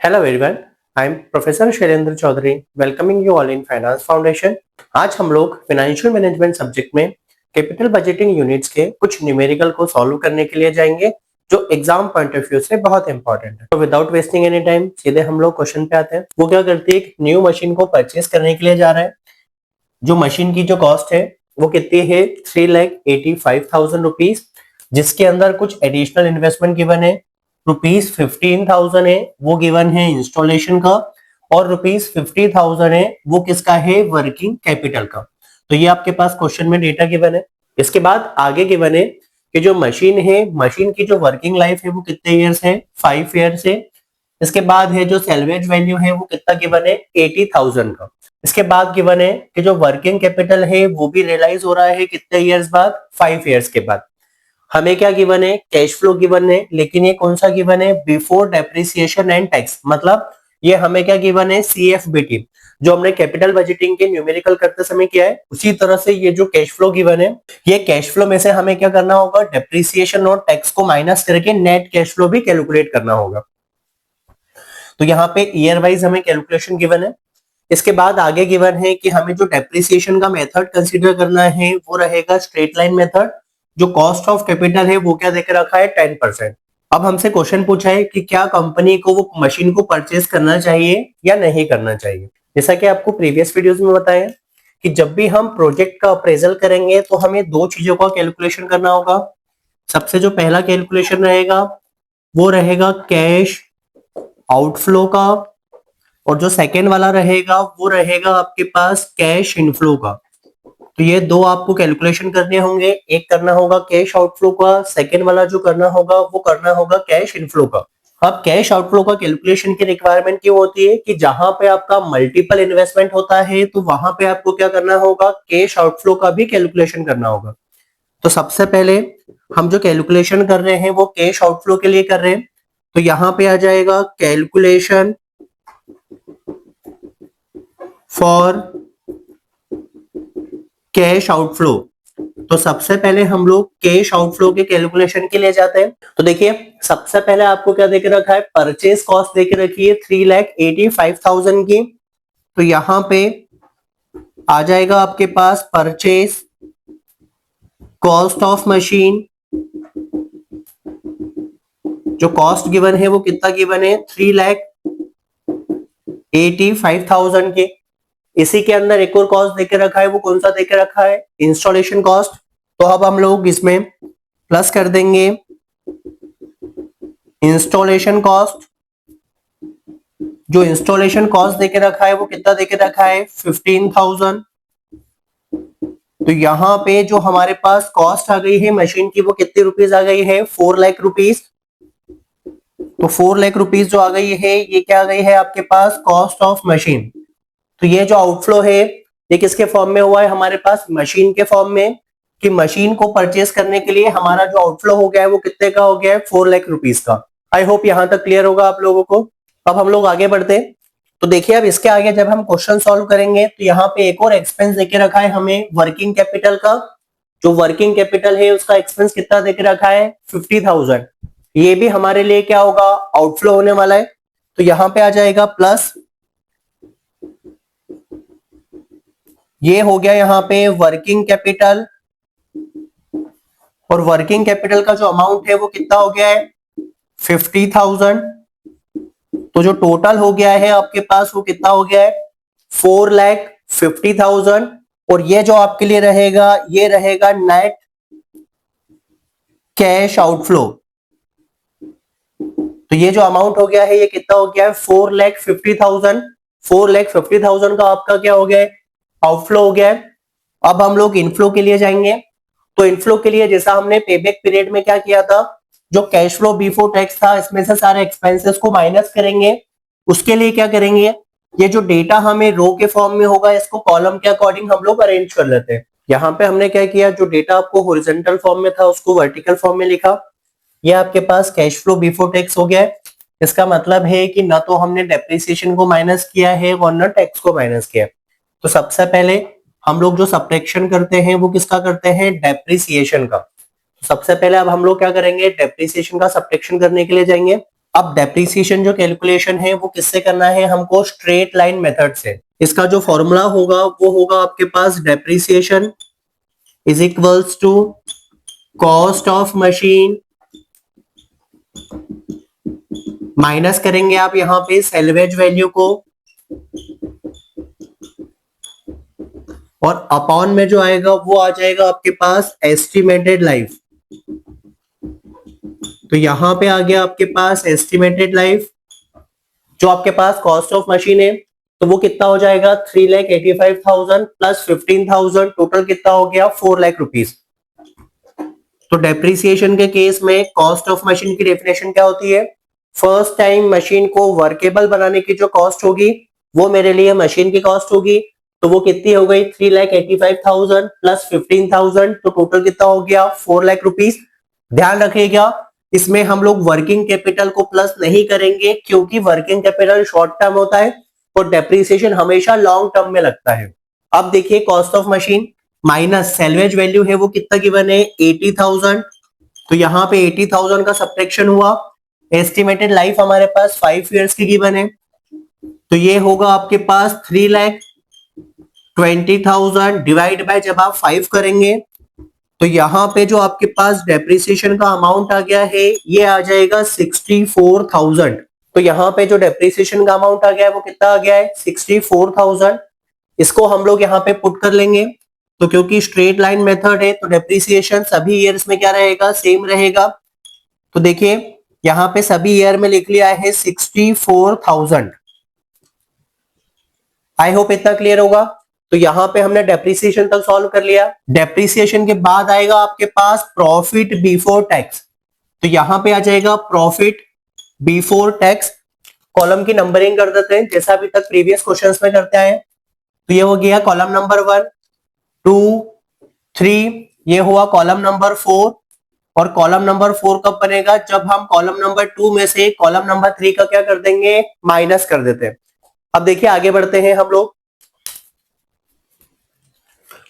Hello everyone, I am Professor Shailendra Chaudhary welcoming you all in finance foundation. आज हम लोग financial management subject में capital budgeting units के कुछ न्यूमेरिकल को सॉल्व करने के लिए जाएंगे जो एग्जाम पॉइंट ऑफ व्यू से बहुत इंपॉर्टेंट है। तो विदाउट वेस्टिंग एनी टाइम सीधे हम लोग क्वेश्चन पे आते हैं। वो क्या करती है, एक न्यू मशीन को परचेज करने के लिए जा रहा है। जो मशीन की जो कॉस्ट है वो कितनी है, 3,85,000 रुपीज, जिसके अंदर कुछ एडिशनल इन्वेस्टमेंट गिवन है। ₹15,000 है वो गिवन है इंस्टॉलेशन का, और ₹50,000 है वो किसका है, वर्किंग कैपिटल का। तो ये आपके पास क्वेश्चन में डेटा गिवन है। इसके बाद आगे गिवन है कि जो मशीन है, मशीन की जो वर्किंग लाइफ है वो कितने ईयर्स है, 5 ईयर्स है। इसके बाद है जो सैल्वेज वैल्यू है वो कितना गिवन है, 80,000 का। इसके बाद गिवन है कि जो वर्किंग कैपिटल है वो भी रियलाइज हो रहा है कितने ईयर्स बाद, 5 ईयर्स के बाद। हमें क्या गिवन है, कैश फ्लो गिवन है, लेकिन ये कौन सा गिवन है, बिफोर डेप्रिसिएशन एंड टैक्स। मतलब ये हमें क्या गिवन है, CFBT, जो हमने कैपिटल बजटिंग के न्यूमेरिकल करते समय किया है उसी तरह से ये जो कैश फ्लो गिवन है, ये कैश फ्लो में से हमें क्या करना होगा, डेप्रिसिएशन और टैक्स को माइनस करके नेट कैश फ्लो भी कैलकुलेट करना होगा। तो यहाँ पे ईयर वाइज हमें कैलकुलेशन गिवन है। इसके बाद आगे गिवन है कि हमें जो डेप्रिसिएशन का मेथड कंसीडर करना है वो रहेगा स्ट्रेट लाइन मेथड। जो कॉस्ट ऑफ कैपिटल है वो क्या देकर रखा है, 10%। अब हमसे क्वेश्चन पूछा है कि क्या कंपनी को वो मशीन को परचेज करना चाहिए या नहीं करना चाहिए। जैसा कि आपको प्रीवियस वीडियोस में बताया कि जब भी हम प्रोजेक्ट का अप्रेजल करेंगे तो हमें दो चीजों का कैलकुलेशन करना होगा। सबसे जो पहला कैलकुलेशन रहेगा वो रहेगा कैश आउटफ्लो का, और जो सेकेंड वाला रहेगा वो रहेगा आपके पास कैश इनफ्लो का। तो ये दो आपको कैलकुलेशन करने होंगे, एक करना होगा कैश आउटफ्लो का, सेकेंड वाला जो करना होगा वो करना होगा कैश इनफ्लो का। अब कैश आउटफ्लो का कैलकुलेशन की रिक्वायरमेंट क्यों होती है कि जहां पे आपका मल्टीपल इन्वेस्टमेंट होता है तो वहां पे आपको क्या करना होगा, कैश आउटफ्लो का भी कैलकुलेशन करना होगा। तो सबसे पहले हम जो कैलकुलेशन कर रहे हैं वो कैश आउटफ्लो के लिए कर रहे हैं। तो यहां पे आ जाएगा कैलकुलेशन फॉर कैश आउटफ्लो। तो सबसे पहले हम लोग कैश आउटफ्लो के कैलकुलेशन के लिए जाते हैं। तो देखिए सबसे पहले आपको क्या देके रखा है, परचेज कॉस्ट देके रखी है 3,85,000 की। तो यहां पे आ जाएगा आपके पास परचेज कॉस्ट ऑफ मशीन। जो कॉस्ट गिवन है वो कितना गिवन है, 3,85,000 के। इसी के अंदर एक और कॉस्ट देके रखा है, वो कौन सा देके रखा है, इंस्टॉलेशन कॉस्ट। तो अब हम लोग इसमें प्लस कर देंगे इंस्टॉलेशन कॉस्ट। जो इंस्टॉलेशन कॉस्ट देके रखा है वो कितना देके रखा है, 15,000। तो यहाँ पे जो हमारे पास कॉस्ट आ गई है मशीन की वो कितने रुपीज आ गई है, 4 लाख रुपीज। तो 4 लाख रुपीज जो आ गई है ये क्या आ गई है आपके पास, कॉस्ट ऑफ मशीन। तो ये जो आउटफ्लो है ये किसके फॉर्म में हुआ है, हमारे पास मशीन के फॉर्म में, कि मशीन को परचेस करने के लिए हमारा जो आउटफ्लो हो गया है वो कितने का हो गया है, 4 लाख रुपीज का। आई होप यहां तक क्लियर होगा आप लोगों को। अब हम लोग आगे बढ़ते हैं। तो देखिए अब इसके आगे जब हम क्वेश्चन सॉल्व करेंगे तो यहाँ पे एक और एक्सपेंस देके रखा है हमें वर्किंग कैपिटल का। जो वर्किंग कैपिटल है उसका एक्सपेंस कितना देके रखा है, 50,000। ये भी हमारे लिए क्या होगा, आउटफ्लो होने वाला है। तो यहाँ पे आ जाएगा प्लस, ये हो गया यहाँ पे वर्किंग कैपिटल, और वर्किंग कैपिटल का जो अमाउंट है वो कितना हो गया है, 50,000। तो जो टोटल हो गया है आपके पास वो कितना हो गया है, 4,50,000। और ये जो आपके लिए रहेगा ये रहेगा नेट कैश आउटफ्लो। तो ये जो अमाउंट हो गया है ये कितना हो गया है, 4,50,000। 4,50,000 का आपका क्या हो गया है, आउटफ्लो हो गया है। अब हम लोग इनफ्लो के लिए जाएंगे। तो इनफ्लो के लिए जैसा हमने पेबैक पीरियड में क्या किया था, जो कैश फ्लो बिफोर टैक्स था इसमें से सारे एक्सपेंसेस को माइनस करेंगे। उसके लिए क्या करेंगे, ये जो डेटा हमें रो के फॉर्म में होगा इसको कॉलम के अकॉर्डिंग हम लोग अरेंज कर लेते हैं। यहाँ पे हमने क्या किया, जो डेटा आपको हॉरिजॉन्टल फॉर्म में था उसको वर्टिकल फॉर्म में लिखा। ये आपके पास कैश फ्लो बिफोर टैक्स हो गया है। इसका मतलब है कि ना तो हमने डेप्रिसिएशन को माइनस किया है और ना टैक्स को माइनस किया। तो सबसे पहले हम लोग जो सब्ट्रैक्शन करते हैं वो किसका करते हैं, डेप्रिसिएशन का। सबसे पहले अब हम लोग क्या करेंगे, डेप्रिसिएशन का सब्ट्रैक्शन करने के लिए जाएंगे। अब डेप्रिसिएशन जो कैलकुलेशन है वो किससे करना है हमको, स्ट्रेट लाइन मेथड से। इसका जो फॉर्मूला होगा वो होगा आपके पास depreciation is equals to cost of machine minus करेंगे आप यहाँ पे सैल्वेज वैल्यू को, और अपॉन में जो आएगा वो आ जाएगा आपके पास एस्टिमेटेड लाइफ। तो यहां पे आ गया आपके पास एस्टिमेटेड लाइफ। जो आपके पास कॉस्ट ऑफ मशीन है तो वो कितना हो जाएगा, 3,85,000 प्लस 15,000, टोटल कितना हो गया, 4 लाख रुपीज। तो डेप्रिसिएशन के केस में कॉस्ट ऑफ मशीन की डेफिनेशन क्या होती है, फर्स्ट टाइम मशीन को वर्केबल बनाने की जो कॉस्ट होगी वो मेरे लिए मशीन की कॉस्ट होगी। तो वो कितनी हो गई, 3,85,000 प्लस 15,000, तो टोटल कितना हो गया, 4 लाख रुपीज। ध्यान रखिएगा इसमें हम लोग वर्किंग कैपिटल को प्लस नहीं करेंगे क्योंकि वर्किंग कैपिटल शॉर्ट टर्म होता है और डेप्रिसिएशन हमेशा लॉन्ग टर्म में लगता है। अब देखिए cost of machine minus salvage value है वो कितना गिवन है, 80,000। तो यहाँ पे 80,000 का सब्ट्रैक्शन हुआ। एस्टिमेटेड लाइफ हमारे पास 5 इयर्स की गिवन है, तो ये होगा आपके पास 3,20,000 डिवाइड बाय जब आप 5 करेंगे तो यहाँ पे जो आपके पास डेप्रिसिएशन का अमाउंट आ गया है ये आ जाएगा 64,000। तो यहाँ पे जो डेप्रिसिएशन का अमाउंट आ गया है वो कितना आ गया है, 64,000। इसको हम लोग यहाँ पे पुट कर लेंगे। तो क्योंकि स्ट्रेट लाइन मेथड है तो डेप्रिसिएशन सभी ईयर्स में क्या रहेगा, सेम रहेगा। तो देखिए यहाँ पे सभी ईयर में लिख लिया है 64,000। आई होप इतना क्लियर होगा। तो यहाँ पे हमने डेप्रिसिएशन तक सॉल्व कर लिया। डेप्रिसिएशन के बाद आएगा आपके पास प्रॉफिट बिफोर टैक्स। तो यहाँ पे आ जाएगा प्रॉफिट बिफोर टैक्स। कॉलम की नंबरिंग कर देते हैं जैसा अभी तक प्रीवियस क्वेश्चंस में करते आए। तो ये हो गया कॉलम नंबर 1, 2, 3, ये हुआ कॉलम नंबर 4। और कॉलम नंबर 4 कब बनेगा, जब हम कॉलम नंबर 2 में से कॉलम नंबर 3 का क्या कर देंगे, माइनस कर देते हैं। अब देखिए आगे बढ़ते हैं हम लोग।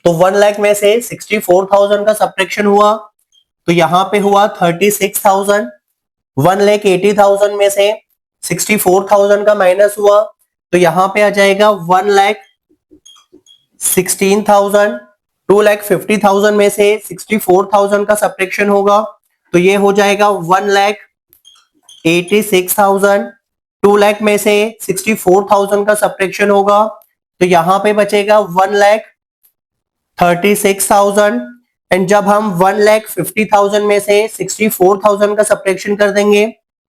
तो 1 लाख में से 64,000 का सब्ट्रैक्शन हुआ तो यहाँ पे हुआ 36,000। 1,80,000 में से 64,000 का माइनस हुआ तो यहाँ पे आ जाएगा 1,16,000। 2,50,000 में से 64,000 का सब्ट्रैक्शन होगा तो ये हो जाएगा 1,86,000। 2 लाख में से 64,000 का सब्ट्रैक्शन होगा तो यहाँ पे बचेगा 1,36,000। एंड जब हम 1,50,000 में से 64,000 का सब्ट्रैक्शन कर देंगे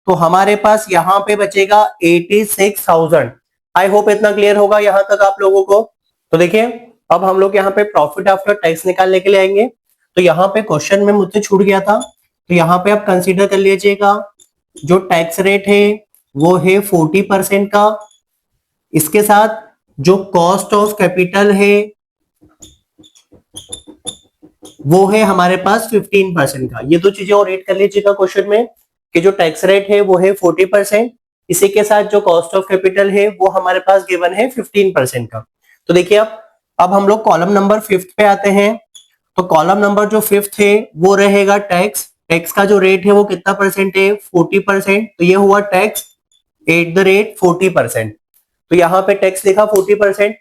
तो हमारे पास यहाँ पे बचेगा 86,000। आई होप इतना क्लियर होगा यहाँ तक आप लोगों को। तो देखिए अब हम लोग यहाँ पे प्रॉफिट आफ्टर टैक्स निकालने के लिए आएंगे। तो यहाँ पे क्वेश्चन में मुझसे छूट गया था, तो यहाँ पे आप कंसीडर कर लीजिएगा जो टैक्स रेट है वो है 40% का। इसके साथ जो कॉस्ट ऑफ कैपिटल है वो है हमारे पास 15% का। ये दो चीजें और ऐड कर लीजिएगा क्वेश्चन में कि जो टैक्स रेट है वो है 40%, इसी के साथ जो कॉस्ट ऑफ कैपिटल है वो हमारे पास गिवन है 15% का। तो देखिए अब हम लोग कॉलम नंबर 5 पे आते हैं। तो कॉलम नंबर जो 5 है वो रहेगा टैक्स। टैक्स का जो रेट है वो कितना परसेंट है, 40%। तो ये हुआ टैक्स एट द रेट 40%। तो यहाँ पे टैक्स लिखा 40%,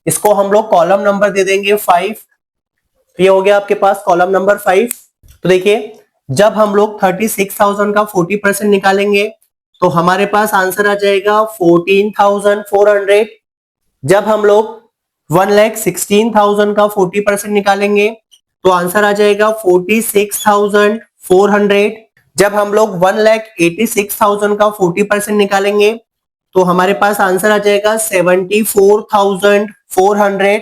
इसको हम लोग कॉलम नंबर दे देंगे 5। तो ये हो गया आपके पास कॉलम नंबर 5। तो देखिए जब हम लोग 36,000 का 40% निकालेंगे तो हमारे पास आंसर आ जाएगा 14,400। जब हम लोग 1,16,000 का 40% निकालेंगे तो आंसर आ जाएगा 46,400। जब हम लोग 1,86,000 का 40% निकालेंगे तो हमारे पास आंसर आ जाएगा 74,400।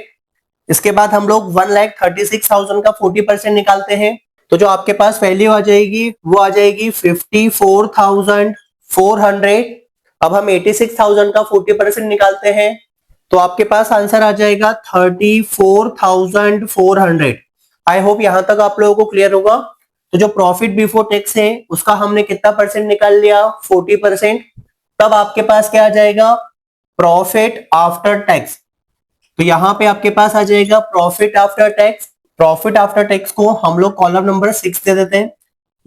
इसके बाद हम लोग 1,36,000 का 40% निकालते हैं तो जो आपके पास वैल्यू आ जाएगी वो आ जाएगी 54,400। अब हम 86,000 का 40% निकालते हैं तो आपके पास आंसर आ जाएगा 34,400। आई होप यहां तक आप लोगों को क्लियर होगा। तो जो प्रॉफिट बिफोर टैक्स है उसका हमने कितना परसेंट निकाल लिया, 40%। तब आपके पास क्या आ जाएगा, प्रॉफिट आफ्टर टैक्स। तो यहाँ पे आपके पास आ जाएगा profit after tax. Profit after tax को हम लोग कॉलम नंबर 6 दे देते हैं।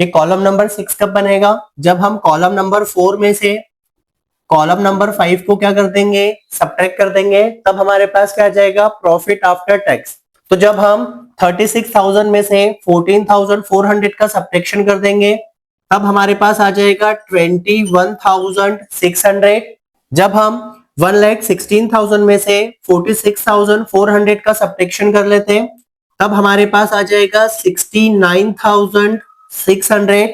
ये कॉलम नंबर 6 कब बनेगा? जब हम कॉलम नंबर 4 में से कॉलम नंबर 5 को क्या कर देंगे, सब्ट्रैक्ट कर देंगे, तब हमारे पास क्या आ जाएगा, प्रॉफिट आफ्टर टैक्स। तो जब हम 36,000 में से 14,400 का सब्ट्रैक्शन कर देंगे तब हमारे पास आ जाएगा 21,600। जब हम 1,16,000 में से 46,400 का सब्ट्रैक्शन कर लेते हैं तब हमारे पास आ जाएगा 69,600।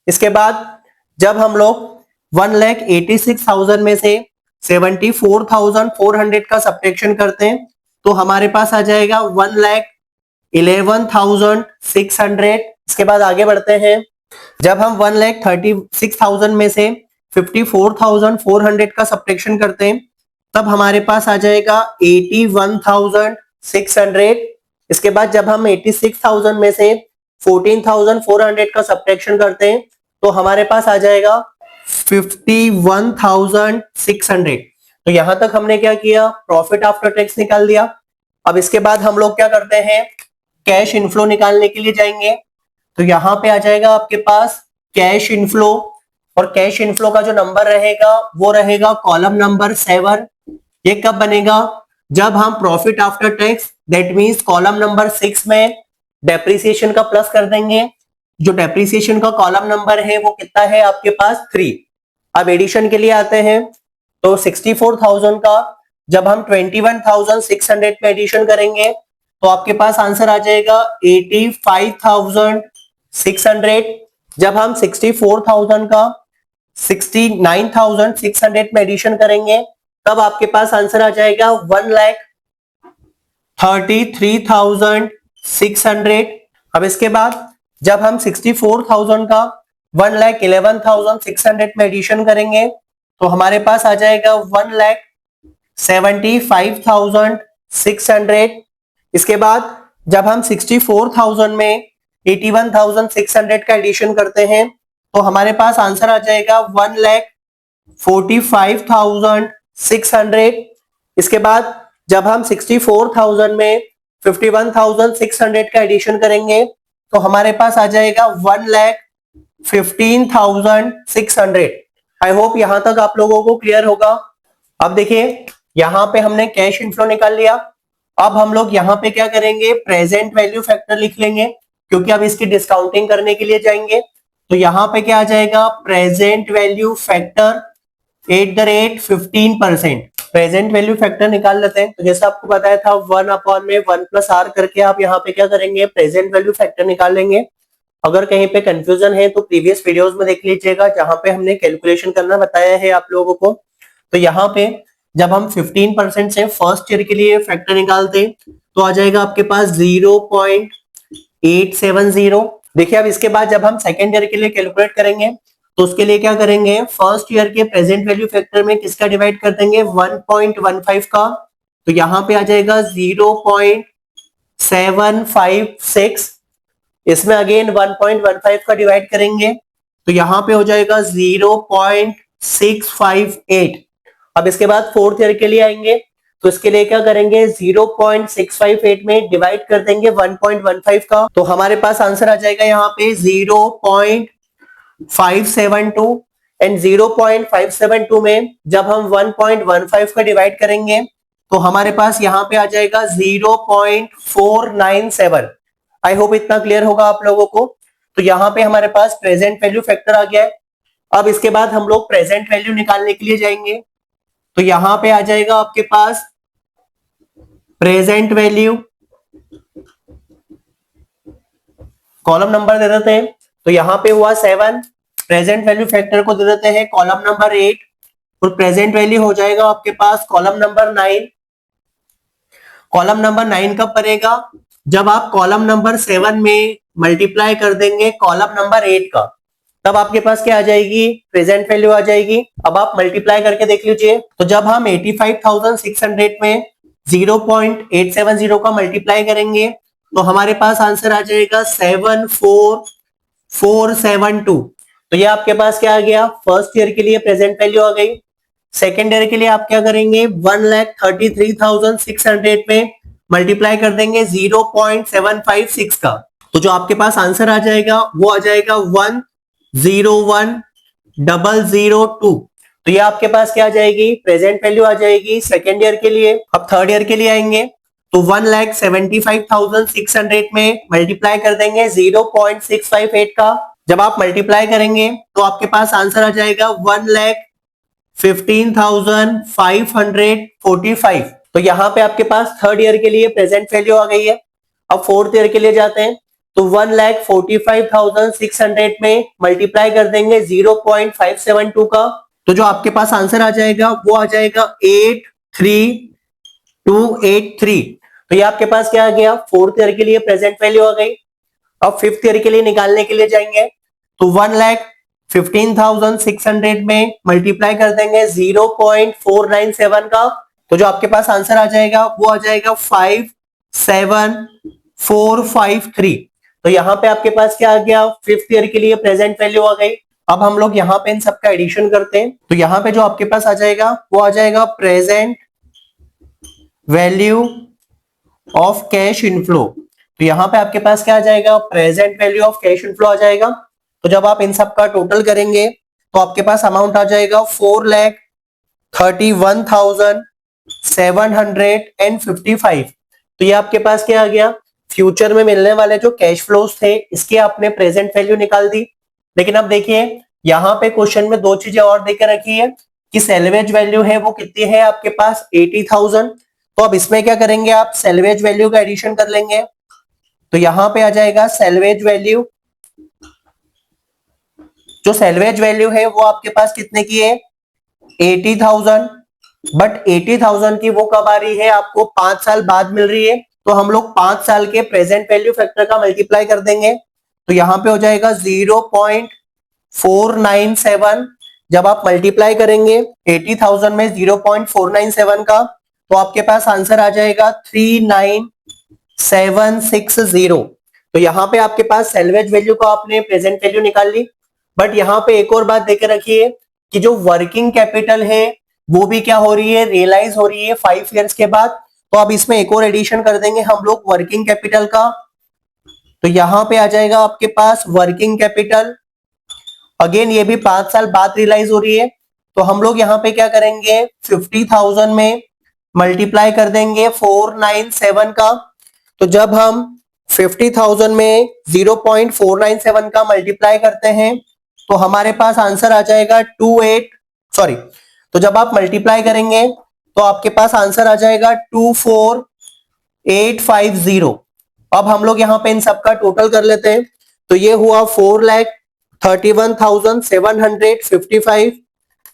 इसके बाद जब हम लोग 1,86,000 में से 74,400 का सब्ट्रैक्शन करते हैं तो हमारे पास आ जाएगा 1,11,600। इसके बाद आगे बढ़ते हैं, जब हम 1,36,000 में से 54,400 का सब्ट्रैक्शन करते हैं तब हमारे पास आ जाएगा 81,600। इसके बाद जब हम 86,000 में से 14,400 का सब्ट्रैक्शन करते हैं तो हमारे पास आ जाएगा 51,600। तो यहां तक हमने क्या किया, प्रॉफिट आफ्टर टैक्स निकाल दिया। अब इसके बाद हम लोग क्या करते हैं, कैश इनफ्लो निकालने के लिए जाएंगे। तो यहाँ पे आ जाएगा आपके पास कैश इनफ्लो, और कैश इनफ्लो का जो नंबर रहेगा वो रहेगा कॉलम नंबर 7। ये कब बनेगा, जब हम profit after tax that means column number 6 में डेप्रिसिएशन का प्लस कर देंगे। जो डेप्रिसिएशन का कॉलम नंबर है वो कितना है आपके पास 3। अब एडिशन के लिए आते हैं तो 64,000 का जब हम 21,600 में एडिशन करेंगे तो आपके पास आंसर आ जाएगा 85,600। जब हम 64,000 का 69,600 में एडिशन करेंगे तब आपके पास आंसर आ जाएगा 1,33,600। अब इसके बाद जब हम 64,000 का 1,11,600 में एडिशन करेंगे तो हमारे पास आ जाएगा 1,75,600। इसके बाद जब हम 64,000 में 81,600 का एडिशन करते हैं तो हमारे पास आंसर आ जाएगा 1,45,600। इसके बाद जब हम 64,000 में 51,600 का एडिशन करेंगे तो हमारे पास आ जाएगा 1,15,600। आई होप यहां तक आप लोगों को क्लियर होगा। अब देखिए यहां पे हमने कैश इनफ्लो निकाल लिया। अब हम लोग यहाँ पे क्या करेंगे, प्रेजेंट वैल्यू फैक्टर लिख लेंगे क्योंकि अब इसकी डिस्काउंटिंग करने के लिए जाएंगे। तो यहाँ पे क्या आ जाएगा, present value factor @15%। Present value factor निकाल लेते हैं। तो जैसा आपको बताया था 1/(1+r) करके आप यहाँ पे क्या करेंगे, प्रेजेंट वैल्यू फैक्टर निकाल लेंगे। अगर कहीं पे कंफ्यूजन है तो प्रीवियस वीडियोस में देख लीजिएगा जहां पे हमने कैलकुलेशन करना बताया है आप लोगों को। तो यहाँ पे जब हम 15% से फर्स्ट ईयर के लिए फैक्टर निकालते तो आ जाएगा आपके पास 0.870। देखिए अब इसके बाद जब हम सेकेंड ईयर के लिए कैलकुलेट करेंगे तो उसके लिए क्या करेंगे, फर्स्ट ईयर के प्रेजेंट वैल्यू फैक्टर में किसका डिवाइड कर देंगे, 1.15 का। तो यहाँ पे आ जाएगा 0.756। इसमें अगेन 1.15 का डिवाइड करेंगे तो यहाँ पे हो जाएगा 0.658। अब इसके बाद फोर्थ ईयर के लिए आएंगे तो इसके लिए क्या करेंगे, 0.658 में डिवाइड कर देंगे 1.15 का। तो हमारे पास आंसर आ जाएगा यहाँ पे 0.572। एंड 0.572 में जब हम 1.15 का डिवाइड करेंगे तो हमारे पास यहाँ पे आ जाएगा 0.497। आई होप इतना क्लियर होगा आप लोगों को। तो यहाँ पे हमारे पास प्रेजेंट वैल्यू फैक्टर आ गया है। अब इसके बाद हम लोग प्रेजेंट वैल्यू निकालने के लिए जाएंगे। तो यहाँ पे आ जाएगा आपके पास प्रेजेंट वैल्यू, कॉलम नंबर दे देते हैं। तो यहाँ पे हुआ 7, प्रेजेंट वैल्यू फैक्टर को दे देते हैं कॉलम नंबर 8 और प्रेजेंट वैल्यू हो जाएगा आपके पास कॉलम नंबर 9। कॉलम नंबर 9 कब बनेगा, जब आप कॉलम नंबर 7 में मल्टीप्लाई कर देंगे कॉलम नंबर 8 का, तब आपके पास क्या आ जाएगी, प्रेजेंट वैल्यू आ जाएगी। अब आप मल्टीप्लाई करके देख लीजिए। तो जब हम 85,600 में 0.870 का मल्टीप्लाई करेंगे तो हमारे पास आंसर आ जाएगा 74472। तो ये आपके पास क्या आ गया, फर्स्ट ईयर के लिए प्रेजेंट वैल्यू आ गई। सेकेंड ईयर के लिए आप क्या करेंगे, 1,33,600 में मल्टीप्लाई कर देंगे 0.756 का। तो जो आपके पास आंसर आ जाएगा वो आ जाएगा 101,002। तो ये आपके पास क्या आ जाएगी, प्रेजेंट वैल्यू आ जाएगी सेकेंड ईयर के लिए। अब थर्ड ईयर के लिए आएंगे तो 1,75,600 में मल्टीप्लाई कर देंगे 0.658 का। जब आप मल्टीप्लाई करेंगे तो आपके पास आंसर आ जाएगा 1,15,545। तो यहाँ पे आपके पास थर्ड ईयर के लिए प्रेजेंट वैल्यू आ गई है। अब फोर्थ ईयर के लिए जाते हैं तो 1,45,600 में मल्टीप्लाई कर देंगे 0.572 का। तो जो आपके पास आंसर आ जाएगा वो आ जाएगा 83283। तो ये आपके पास क्या आ गया, फोर्थ ईयर के लिए प्रेजेंट वैल्यू आ गई। अब फिफ्थ ईयर के लिए निकालने के लिए जाएंगे तो 1,15,600 में मल्टीप्लाई कर देंगे 0.497 का। तो जो आपके पास आंसर आ जाएगा वो आ जाएगा 57453। तो यहाँ पे आपके पास क्या आ गया, फिफ्थ ईयर के लिए प्रेजेंट वैल्यू आ गई। अब हम लोग यहाँ पे इन सबका एडिशन करते हैं तो यहाँ पे जो आपके पास आ जाएगा वो आ जाएगा present value of cash inflow. तो यहाँ पे आपके पास क्या आ जाएगा, present value of cash inflow आ जाएगा। तो जब आप इन सब का टोटल करेंगे तो आपके पास अमाउंट आ जाएगा 4,31,755। तो ये आपके पास क्या आ गया, फ्यूचर में मिलने वाले जो कैश फ्लोज थे इसके आपने प्रेजेंट वैल्यू निकाल दी। लेकिन अब देखिए यहाँ पे क्वेश्चन में दो चीजें और देकर रखी है कि सैल्वेज वैल्यू है वो कितनी है आपके पास 80,000। तो अब इसमें क्या करेंगे, आप सैल्वेज वैल्यू का एडिशन कर लेंगे। तो यहां पे आ जाएगा सैल्वेज वैल्यू, जो सैल्वेज वैल्यू है वो आपके पास कितने की है 80,000। बट 80,000 की वो कब आ रही है, आपको 5 साल बाद मिल रही है। तो हम लोग 5 साल के प्रेजेंट वैल्यू फैक्टर का मल्टीप्लाई कर देंगे तो यहाँ पे हो जाएगा 0.497। जब आप मल्टीप्लाई करेंगे 80,000 में 0.497 का तो आपके पास आंसर आ जाएगा 39,760। तो यहाँ पे आपके पास सैल्वेज वैल्यू को आपने प्रेजेंट वैल्यू निकाल ली। बट यहाँ पे एक और बात देकर रखिए कि जो वर्किंग कैपिटल है वो भी क्या हो रही है, रियलाइज हो रही है 5 इयर्स के बाद। तो अब इसमें एक और एडिशन कर देंगे हम लोग वर्किंग कैपिटल का। तो यहाँ पे आ जाएगा आपके पास वर्किंग कैपिटल, अगेन ये भी 5 साल बाद रियलाइज हो रही है। तो हम लोग यहाँ पे क्या करेंगे 50,000 में मल्टीप्लाई कर देंगे 497 का। तो जब हम 50,000 में 0.497 का मल्टीप्लाई करते हैं तो हमारे पास आंसर आ जाएगा 28, तो जब आप मल्टीप्लाई करेंगे तो आपके पास आंसर आ जाएगा 24,850। अब हम लोग यहाँ पे इन सबका टोटल कर लेते हैं तो ये हुआ 4,31,755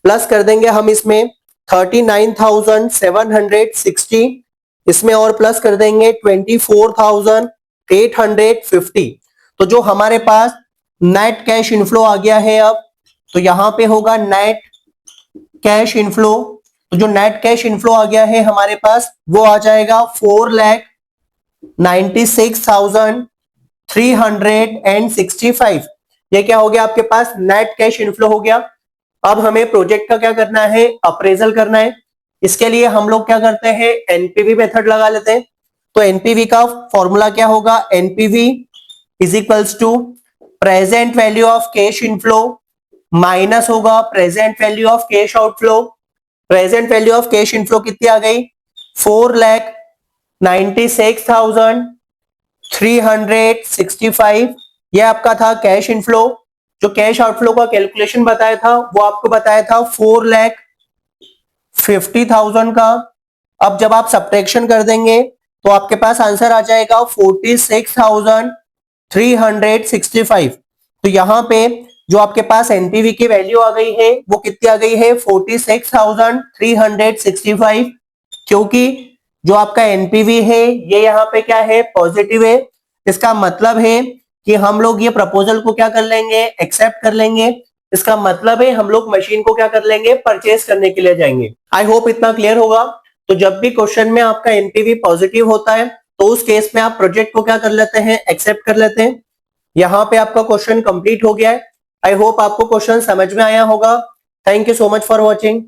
प्लस कर देंगे हम इसमें 39,760, इसमें और प्लस कर देंगे 24,850। तो जो हमारे पास नेट कैश इनफ्लो आ गया है अब, तो यहां पे होगा नेट कैश इनफ्लो। तो जो नेट कैश इनफ्लो आ गया है हमारे पास वो आ जाएगा 4,96,365। ये क्या हो गया आपके पास, नेट कैश इनफ्लो हो गया। अब हमें प्रोजेक्ट का क्या करना है, अप्रेजल करना है। इसके लिए हम लोग क्या करते हैं, एनपीवी मेथड लगा लेते हैं। तो एनपीवी का फॉर्मूला क्या होगा, NPV is equals to present value of cash inflow minus होगा present value of cash outflow. Present value of cash inflow कितनी आ गई, 4,96,365। ये आपका था कैश इनफ्लो। जो कैश आउटफ्लो का कैलकुलेशन बताया था वो आपको बताया था 4,50,000 का। अब जब आप सब्ट्रैक्शन कर देंगे तो आपके पास आंसर आ जाएगा 46,365। तो यहाँ पे जो आपके पास एनपीवी की वैल्यू आ गई है वो कितनी आ गई है 46,365, क्योंकि जो आपका एनपीवी है ये यहाँ पे क्या है, पॉजिटिव है। इसका मतलब है कि हम लोग ये प्रपोजल को क्या कर लेंगे, एक्सेप्ट कर लेंगे। इसका मतलब है हम लोग मशीन को क्या कर लेंगे, परचेज करने के लिए जाएंगे। आई होप इतना क्लियर होगा। तो जब भी क्वेश्चन में आपका एनपीवी पॉजिटिव होता है तो उस केस में आप प्रोजेक्ट को क्या कर लेते हैं, एक्सेप्ट कर लेते हैं। यहाँ पे आपका क्वेश्चन कंप्लीट हो गया है। आई होप आपको क्वेश्चन समझ में आया होगा। Thank you so much for watching.